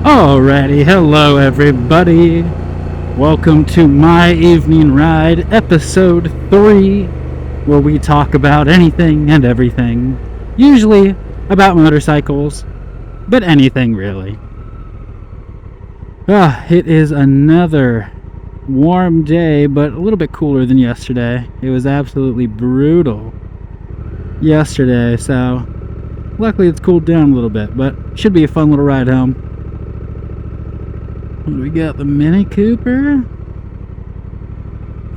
Alrighty, hello everybody. Welcome to My Evening Ride, episode 3, where we talk about anything and everything. Usually about motorcycles, but anything really. It is another warm day, but a little bit cooler than yesterday. It was absolutely brutal yesterday, so luckily it's cooled down a little bit, but should be a fun little ride home. We got the Mini Cooper.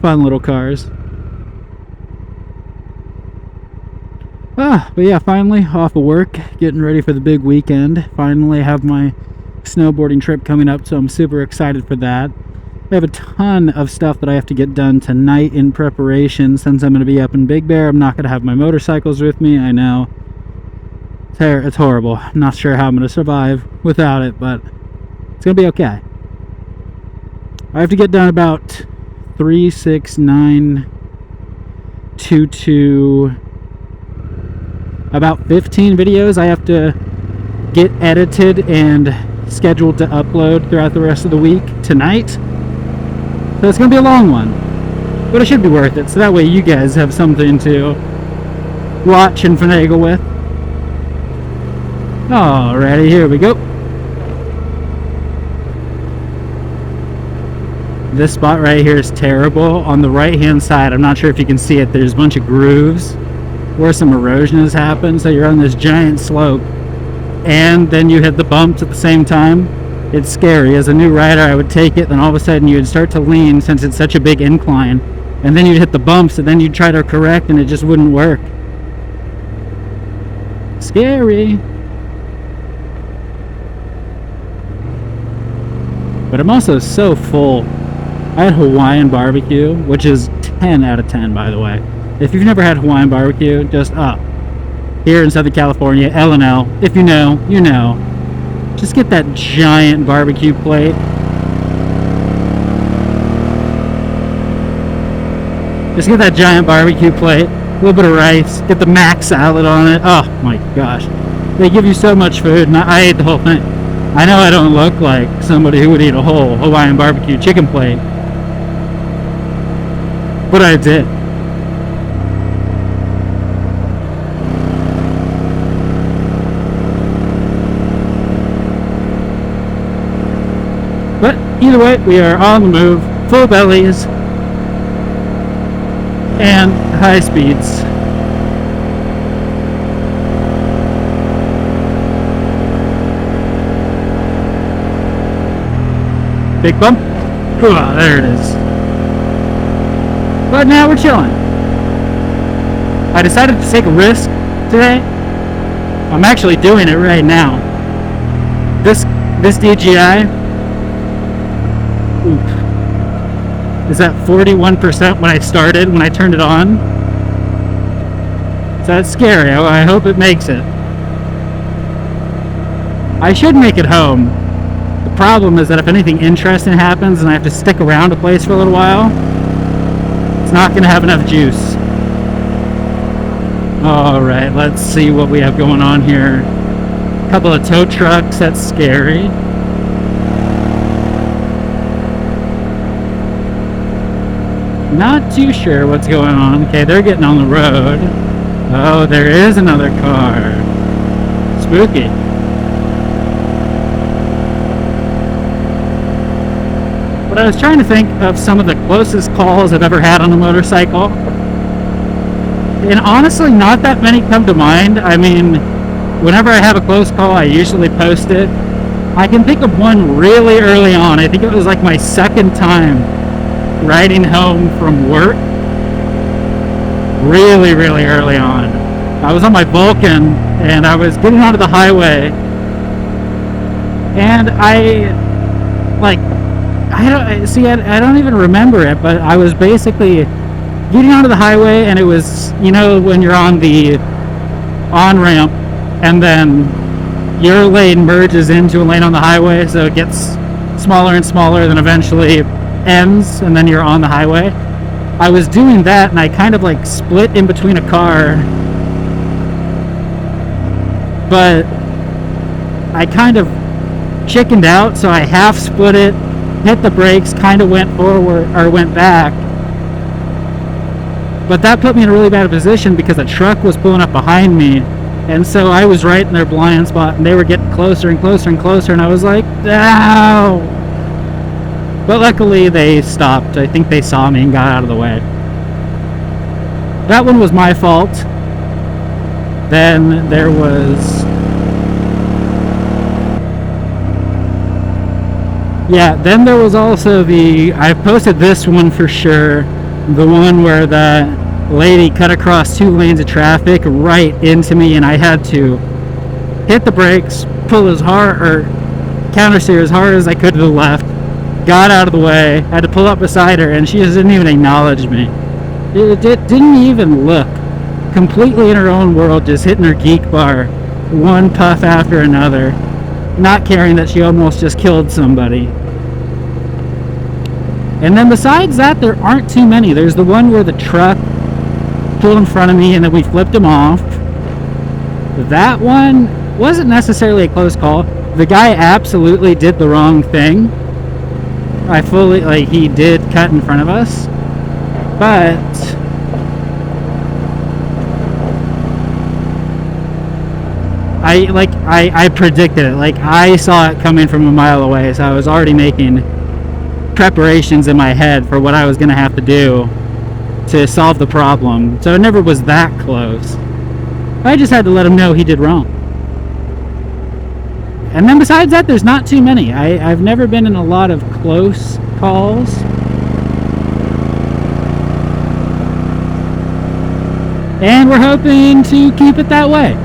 Fun little cars. But yeah, finally off of work, getting ready for the big weekend. Finally have my snowboarding trip coming up, so I'm super excited for that. I have a ton of stuff that I have to get done tonight in preparation. Since I'm going to be up in Big Bear, I'm not going to have my motorcycles with me. I know. It's horrible. I'm not sure how I'm going to survive without it, but it's going to be okay. I have to get done about 3, 6, 9, 2, 2, about 15 videos I have to get edited and scheduled to upload throughout the rest of the week tonight. So it's going to be a long one, but it should be worth it, so that way you guys have something to watch and finagle with. Alrighty, here we go. This spot right here is terrible. On the right hand side, I'm not sure if you can see it, there's a bunch of grooves where some erosion has happened, so you're on this giant slope and then you hit the bumps at the same time. It's scary. As a new rider, I would take it, then all of a sudden you would start to lean since it's such a big incline, and then you'd hit the bumps and then you'd try to correct and it just wouldn't work. Scary. But I'm also so full. I had Hawaiian barbecue, which is 10 out of 10, by the way. If you've never had Hawaiian barbecue, just here in Southern California, L&L, if you know, you know. Just get that giant barbecue plate. Just get that giant barbecue plate, a little bit of rice, get the mac salad on it. Oh my gosh. They give you so much food, and I ate the whole thing. I know I don't look like somebody who would eat a whole Hawaiian barbecue chicken plate, but I did. But either way, we are on the move, full bellies, and high speeds. Big bump. Ooh, there it is. But now we're chilling. I decided to take a risk today. I'm actually doing it right now. This DJI is at 41% when I turned it on. So that's scary. I hope it makes it. I should make it home. The problem is that if anything interesting happens and I have to stick around a place for a little while, it's not going to have enough juice. Alright, let's see what we have going on here. A couple of tow trucks, that's scary. Not too sure what's going on. Okay, they're getting on the road. Oh, there is another car. Spooky. But I was trying to think of some of the closest calls I've ever had on a motorcycle. And honestly, not that many come to mind. I mean, whenever I have a close call, I usually post it. I can think of one really early on. I think it was like my second time riding home from work. Really, really early on. I was on my Vulcan and I was getting onto the highway. And I don't even remember it, but I was basically getting onto the highway, and it was, you know, when you're on the on-ramp and then your lane merges into a lane on the highway, so it gets smaller and smaller, then eventually ends, and then you're on the highway. I was doing that, and I kind of like split in between a car, but I kind of chickened out, so I half split it, hit the brakes, kind of went forward or went back. But that put me in a really bad position because a truck was pulling up behind me, and so I was right in their blind spot, and they were getting closer and closer and closer, and I was like, ow! But luckily they stopped. I think they saw me and got out of the way. That one was my fault. Then there was... yeah, then there was also the... I posted this one for sure. The one where the lady cut across 2 lanes of traffic right into me, and I had to hit the brakes, pull as hard, or countersteer as hard as I could to the left, got out of the way, had to pull up beside her, and she just didn't even acknowledge me. It didn't even look. Completely in her own world, just hitting her geek bar, one puff after another, not caring that she almost just killed somebody. And then besides that, there aren't too many. There's the one where the truck pulled in front of me and then we flipped him off. That one wasn't necessarily a close call. The guy absolutely did the wrong thing. He did cut in front of us. But I predicted it. Like, I saw it coming from a mile away, so I was already making preparations in my head for what I was going to have to do to solve the problem. So it never was that close. I just had to let him know he did wrong. And then besides that, there's not too many. I've never been in a lot of close calls. And we're hoping to keep it that way.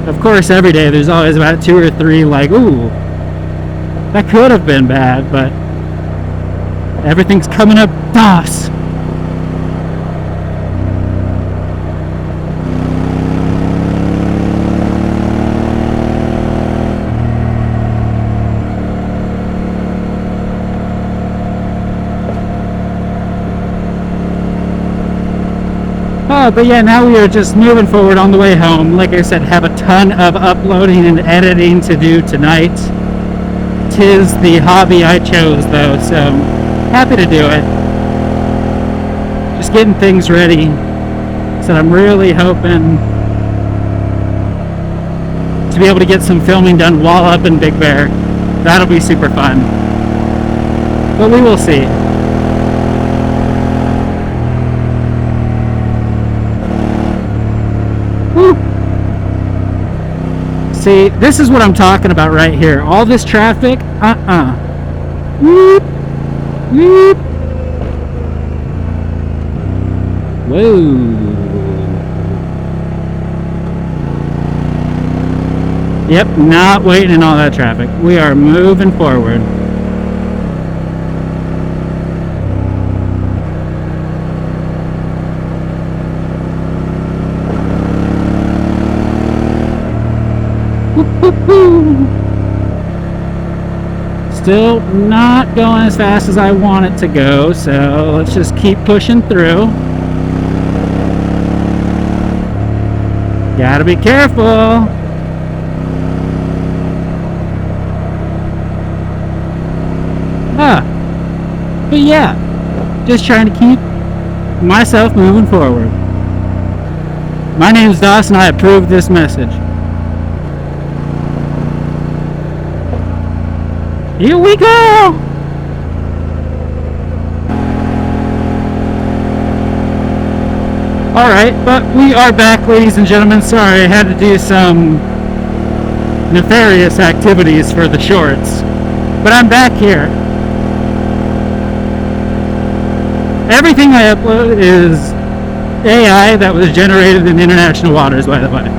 Of course, every day there's always about 2 or 3 like, ooh, that could have been bad, but everything's coming up DOS. But yeah, now we are just moving forward on the way home. Like I said, have a ton of uploading and editing to do tonight. 'Tis the hobby I chose, though, so happy to do it. Just getting things ready. So I'm really hoping to be able to get some filming done while up in Big Bear. That'll be super fun. But we will see. Woo. See, this is what I'm talking about right here. All this traffic, Whoop. Whoop. Whoa. Yep, not waiting in all that traffic. We are moving forward. Still not going as fast as I want it to go, so let's just keep pushing through. Gotta be careful. But yeah, just trying to keep myself moving forward. My name's Dawson, I approve this message. Here we go! Alright, but we are back, ladies and gentlemen. Sorry, I had to do some nefarious activities for the shorts. But I'm back here. Everything I upload is AI that was generated in international waters, by the way.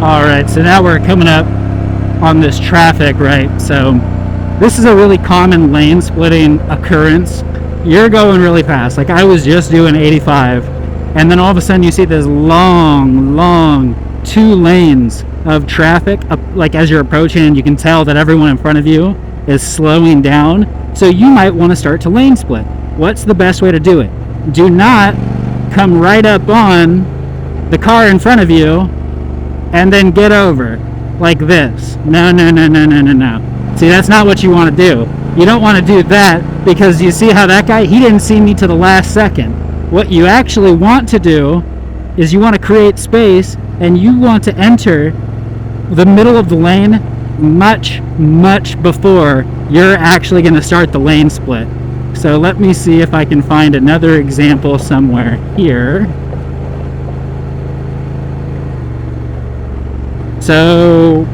Alright, so now we're coming up on this traffic, right? So this is a really common lane splitting occurrence. You're going really fast. Like, I was just doing 85, and then all of a sudden you see this long 2 lanes of traffic, like as you're approaching, and you can tell that everyone in front of you is slowing down. So you might want to start to lane split. What's the best way to do it? Do not come right up on the car in front of you and then get over like this. No. See, that's not what you want to do. You don't want to do that, because you see how that guy, he didn't see me to the last second. What you actually want to do is you want to create space, and you want to enter the middle of the lane much before you're actually going to start the lane split. So let me see if I can find another example somewhere here. So,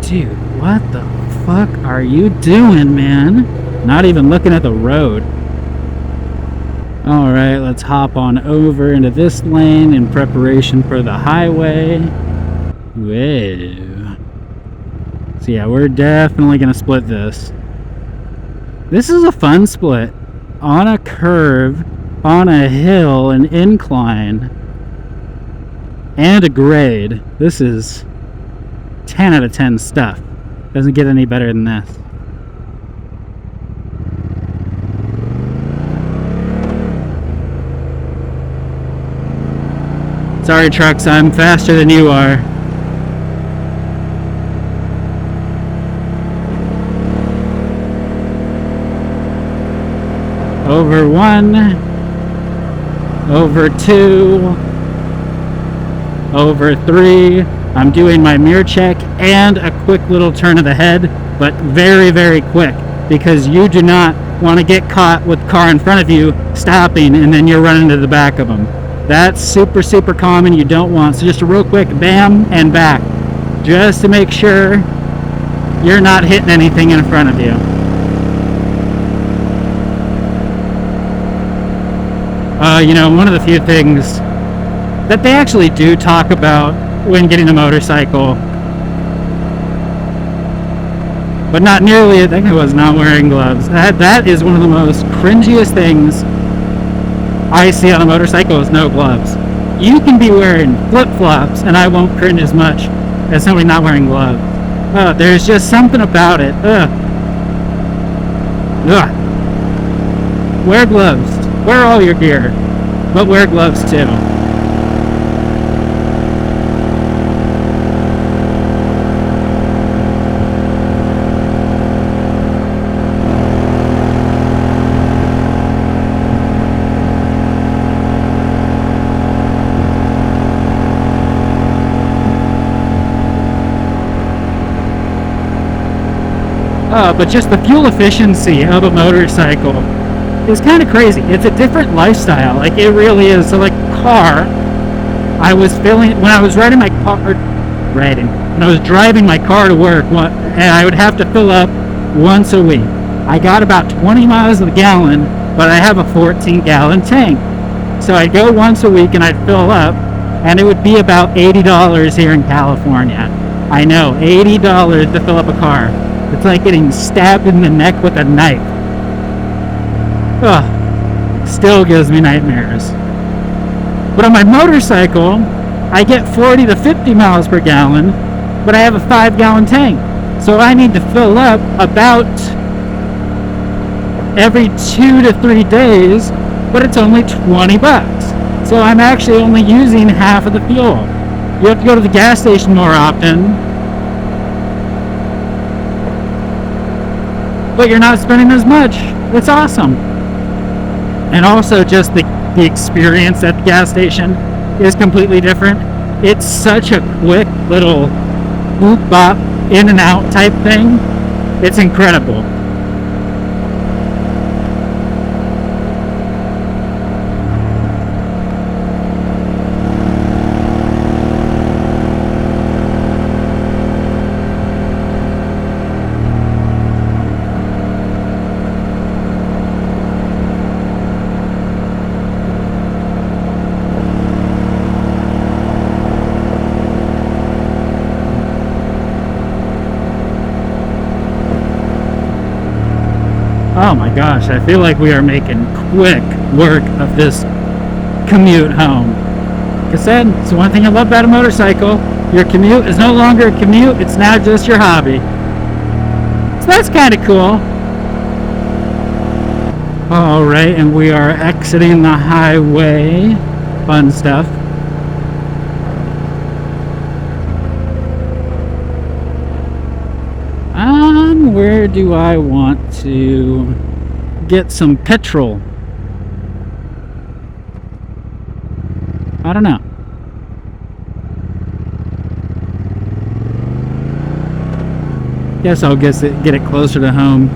dude, what the fuck are you doing, man? Not even looking at the road. Alright, let's hop on over into this lane in preparation for the highway. Whoa. So yeah, we're definitely gonna split this. This is a fun split. On a curve, on a hill, an incline, and a grade. This is 10 out of 10 stuff. Doesn't get any better than this. Sorry, trucks, I'm faster than you are. Over 1, over 2, over 3. I'm doing my mirror check and a quick little turn of the head, but very quick, because you do not want to get caught with the car in front of you stopping and then you're running to the back of them. That's super common. You don't want. So just a real quick bam and back, just to make sure you're not hitting anything in front of you. You know, one of the few things that they actually do talk about when getting a motorcycle, but not nearly, I think it was not wearing gloves. That is one of the most cringiest things I see on a motorcycle, is no gloves. You can be wearing flip-flops and I won't cringe as much as somebody not wearing gloves. There's just something about it. Wear gloves. Wear all your gear, but wear gloves too. But just the fuel efficiency of a motorcycle is kind of crazy. It's a different lifestyle. Like, it really is. So, like, car, I was feeling, when I was riding my car, when I was driving my car to work, and I would have to fill up once a week. I got about 20 miles a gallon, but I have a 14-gallon tank. So I'd go once a week and I'd fill up, and it would be about $80 here in California. I know, $80 to fill up a car. It's like getting stabbed in the neck with a knife. Ugh, still gives me nightmares. But on my motorcycle, I get 40 to 50 miles per gallon, but I have a 5-gallon tank. So I need to fill up about every 2 to 3 days, but it's only $20. So I'm actually only using half of the fuel. You have to go to the gas station more often, but you're not spending as much. It's awesome. And also just the experience at the gas station is completely different. It's such a quick little boop bop, in and out type thing. It's incredible. Oh my gosh, I feel like we are making quick work of this commute home. Like I said, it's one thing I love about a motorcycle. Your commute is no longer a commute, it's now just your hobby. So that's kind of cool. Alright, and we are exiting the highway. Fun stuff. Where do I want to get some petrol? I don't know. Guess I'll get it closer to home.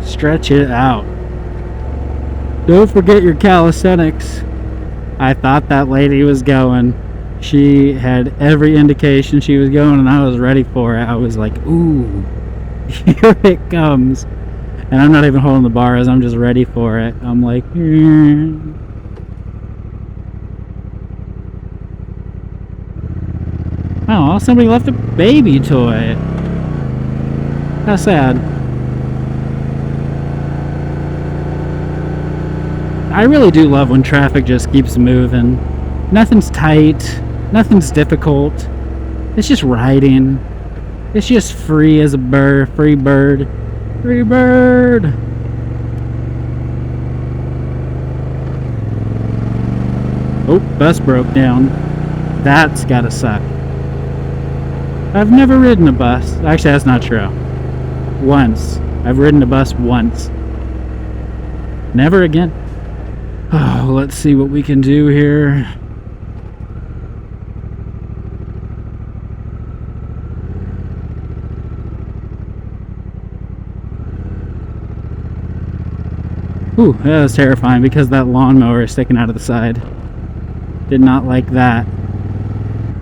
Stretch it out. Don't forget your calisthenics. I thought that lady was going. She had every indication she was going, and I was ready for it. I was like, ooh, here it comes. And I'm not even holding the bars, I'm just ready for it. I'm like, oh, somebody left a baby toy. How sad. I really do love when traffic just keeps moving. Nothing's tight. Nothing's difficult. It's just riding. It's just free as a bird. Free bird. Free bird. Oh, bus broke down. That's gotta suck. I've never ridden a bus. Actually, that's not true. Once. I've ridden a bus once. Never again. Oh, let's see what we can do here. Ooh, that was terrifying because that lawnmower is sticking out of the side. Did not like that.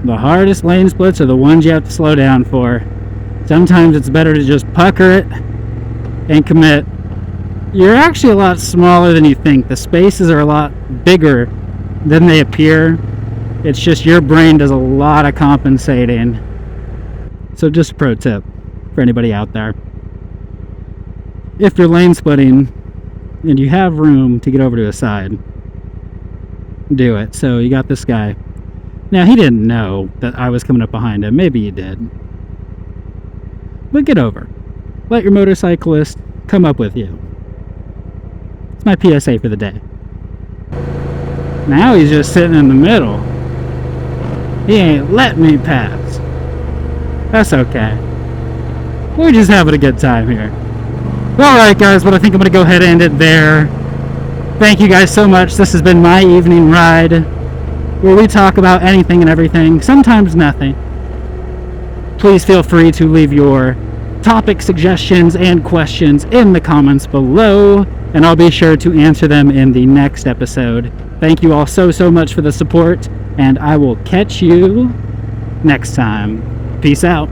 The hardest lane splits are the ones you have to slow down for. Sometimes it's better to just pucker it and commit. You're actually a lot smaller than you think. The spaces are a lot bigger than they appear. It's just your brain does a lot of compensating. So just a pro tip for anybody out there. If you're lane splitting and you have room to get over to a side, do it. So you got this guy. Now, he didn't know that I was coming up behind him. Maybe you did. But get over. Let your motorcyclist come up with you. It's my PSA for the day. Now he's just sitting in the middle. He ain't letting me pass. That's okay. We're just having a good time here. Alright guys, but I think I'm going to go ahead and end it there. Thank you guys so much. This has been my evening ride, where we talk about anything and everything, sometimes nothing. Please feel free to leave your topic suggestions and questions in the comments below, and I'll be sure to answer them in the next episode. Thank you all so much for the support, and I will catch you next time. Peace out.